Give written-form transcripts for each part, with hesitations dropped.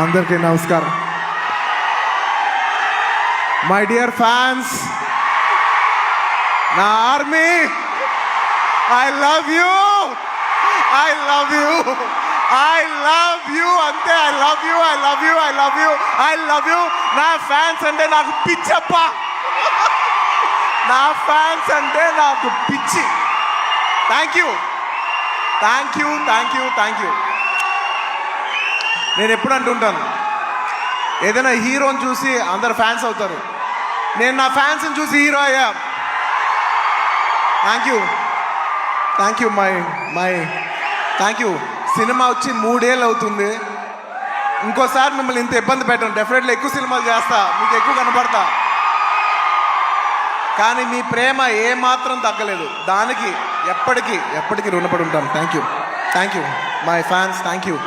అందరికీ నమస్కారం. My dear fans, నా army, I love you, I love you, I love you, అంతే. I love you, I love you, I love you, I love you. నా fans అంటే నాకు పిచ్చప్ప, నా ఫ్యాన్స్ అంటే నాకు పిచ్చి. Thank you, thank you, thank you, thank you. నేను ఎప్పుడు అంటుంటాను, ఏదైనా హీరోని చూసి అందరు ఫ్యాన్స్ అవుతారు. నేను నా ఫ్యాన్స్ని చూసి హీరో అయ్యా. Thank you, thank you, my thank you. Cinema వచ్చి 3 ఏళ్ళు అవుతుంది. ఇంకోసారి మిమ్మల్ని ఇంత ఇబ్బంది పెట్టను. డెఫినెట్లీ ఎక్కువ సినిమాలు చేస్తా, మీకు ఎక్కువ కనపడతా. కానీ మీ ప్రేమ ఏమాత్రం తగ్గలేదు. దానికి ఎప్పటికీ రుణపడి ఉంటాను. Thank you, thank you my fans, thank you.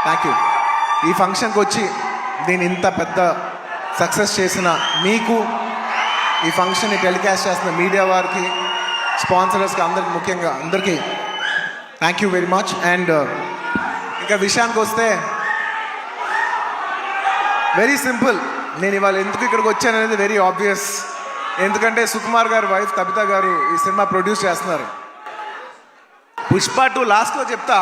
Thank you. ఈ ఫంక్షన్కి వచ్చి దీన్ని ఇంత పెద్ద సక్సెస్ చేసిన మీకు, ఈ ఫంక్షన్ని టెలికాస్ట్ చేసిన మీడియా వారికి, స్పాన్సరర్స్కి, అందరికి, ముఖ్యంగా అందరికీ thank you very much. And ఇంకా విషయానికి వస్తే వెరీ సింపుల్. నేను ఇవాళ ఎందుకు ఇక్కడికి వచ్చాననేది వెరీ ఆబ్వియస్. ఎందుకంటే సుకుమార్ గారు వైఫ్ కవిత గారు ఈ సినిమా ప్రొడ్యూస్ చేస్తున్నారు. పుష్ప 2 లాస్ట్లో చెప్తా,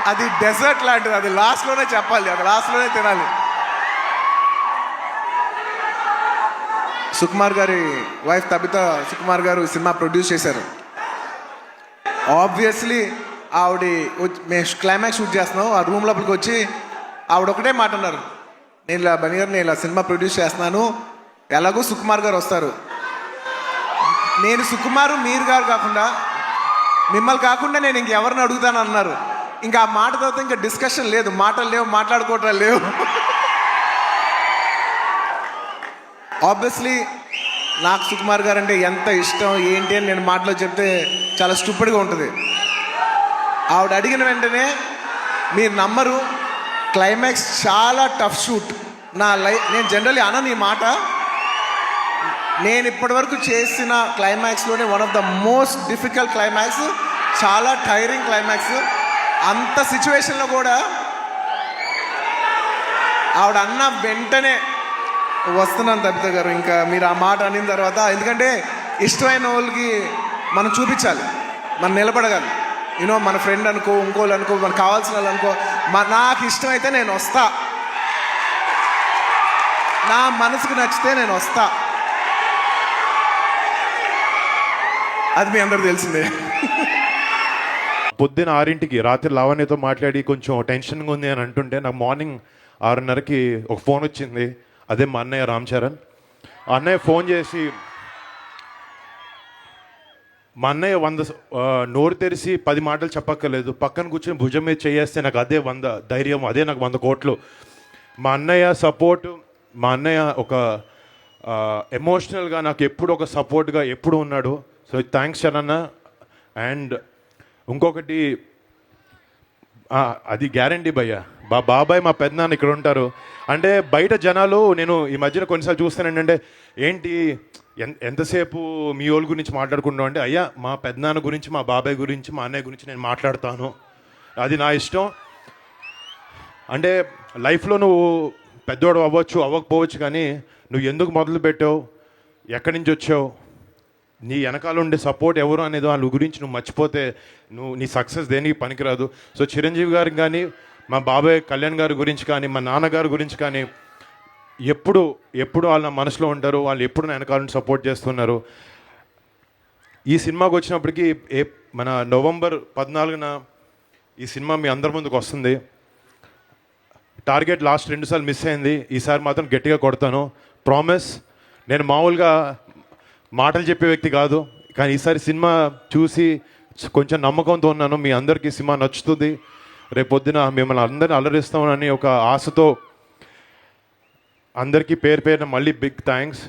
అది డెజర్ట్ లాంటిది. అది లాస్ట్లోనే చెప్పాలి, అది లాస్ట్లోనే తినాలి. సుకుమార్ గారి వైఫ్ కవిత సుకుమార్ గారు ఈ సినిమా ప్రొడ్యూస్ చేశారు. ఆబ్వియస్లీ ఆవిడ మేము క్లైమాక్స్ షూట్ చేస్తున్నాం. ఆ రూమ్ లోపలికి వచ్చి ఆవిడ ఒకటే మాట అన్నారు, నేను ఇలా సినిమా ప్రొడ్యూస్ చేస్తున్నాను, ఎలాగో సుకుమార్ గారు వస్తారు, నేను సుకుమారు మీరు గారు కాకుండా మిమ్మల్ని కాకుండా నేను ఇంకెవరిని అడుగుతాను అన్నారు. ఇంకా ఆ మాట తర్వాత ఇంకా డిస్కషన్ లేదు, మాటలు లేవు, మాట్లాడుకోవటం లేవు. ఆబ్వియస్లీ నాకు సుకుమార్ గారు అంటే ఎంత ఇష్టం ఏంటి అని నేను మాటలో చెప్తే చాలా స్టూపిడ్గా ఉంటుంది. ఆవిడ అడిగిన వెంటనే మీరు నమ్మరు, క్లైమాక్స్ చాలా టఫ్ షూట్. నేను జనరల్లీ అనను ఈ మాట. నేను ఇప్పటివరకు చేసిన క్లైమాక్స్లోనే one of the most difficult climax, చాలా టైరింగ్ క్లైమాక్స్. అంత సిచ్యువేషన్లో కూడా ఆవిడ అన్న వెంటనే వస్తున్నాను కవిత గారు, ఇంకా మీరు ఆ మాట అనిన తర్వాత, ఎందుకంటే ఇష్టమైన వాళ్ళకి మనం చూపించాలి, మనం నిలబడగాలి. యూనో మన ఫ్రెండ్ అనుకో, ఇంకోళ్ళు అనుకో, మనకు కావాల్సిన వాళ్ళు అనుకో, నాకు ఇష్టమైతే నేను వస్తా, నా మనసుకు నచ్చితే నేను వస్తా. అది మీ అందరూ తెలిసిందే. పొద్దున్న 6ంటికి రాత్రి లావణ్యతో మాట్లాడి కొంచెం టెన్షన్గా ఉంది అని అంటుంటే, నాకు మార్నింగ్ 6:30కి ఒక ఫోన్ వచ్చింది. అదే మా అన్నయ్య రామ్ చరణ్. ఆ అన్నయ్య ఫోన్ చేసి, మా అన్నయ్య నోరు తెరిచి 10 మాటలు చెప్పక్కర్లేదు, పక్కన కూర్చొని భుజం మీద చేయేస్తే నాకు అదే 100 ధైర్యం, అదే నాకు 100 కోట్లు. మా అన్నయ్య సపోర్టు, మా అన్నయ్య ఒక ఎమోషనల్గా నాకు ఎప్పుడు ఒక సపోర్ట్గా ఎప్పుడు ఉన్నాడు. So thanks Charan. అండ్ ఇంకొకటి, అది గ్యారంటీ భయ్యా, బాబాయ్ మా పెద్దనాన్న ఇక్కడ ఉంటారు. అంటే బయట జనాలు, నేను ఈ మధ్యన కొన్నిసార్లు చూస్తాను ఏంటంటే, ఏంటి ఎంతసేపు మీ వాళ్ళ గురించి మాట్లాడుకుంటాం అంటే, అయ్యా మా పెద్దనాన్న గురించి, మా బాబాయ్ గురించి, మా అన్నయ్య గురించి నేను మాట్లాడతాను, అది నా ఇష్టం. అంటే లైఫ్లో నువ్వు పెద్దోడు అవ్వచ్చు అవ్వకపోవచ్చు, కానీ నువ్వు ఎందుకు మొదలు పెట్టావు, ఎక్కడి నుంచి వచ్చావు, నీ వెనకాల ఉండే సపోర్ట్ ఎవరు అనేది వాళ్ళ గురించి నువ్వు మర్చిపోతే నీ సక్సెస్ దేనికి పనికిరాదు. సో చిరంజీవి గారికి కానీ, మా బాబాయ్ కళ్యాణ్ గారి గురించి కానీ, మా నాన్నగారి గురించి కానీ ఎప్పుడు వాళ్ళ మనసులో ఉంటారు, వాళ్ళు ఎప్పుడు నా వెనకాల నుండి సపోర్ట్ చేస్తున్నారు. ఈ సినిమాకి వచ్చినప్పటికీ మన నవంబర్ 14న ఈ సినిమా మీ అందరి ముందుకు వస్తుంది. టార్గెట్ లాస్ట్ 2 సార్లు మిస్ అయింది, ఈసారి మాత్రం గట్టిగా కొడతాను, ప్రామిస్. నేను మామూలుగా మాటలు చెప్పే వ్యక్తి కాదు, కానీ ఈసారి సినిమా చూసి కొంచెం నమ్మకంతో ఉన్నాను. మీ అందరికీ సినిమా నచ్చుతుంది, రేపొద్దున మిమ్మల్ని అందరిని అలరిస్తామని ఒక ఆశతో అందరికీ పేరు పేరున మళ్ళీ బిగ్ థ్యాంక్స్.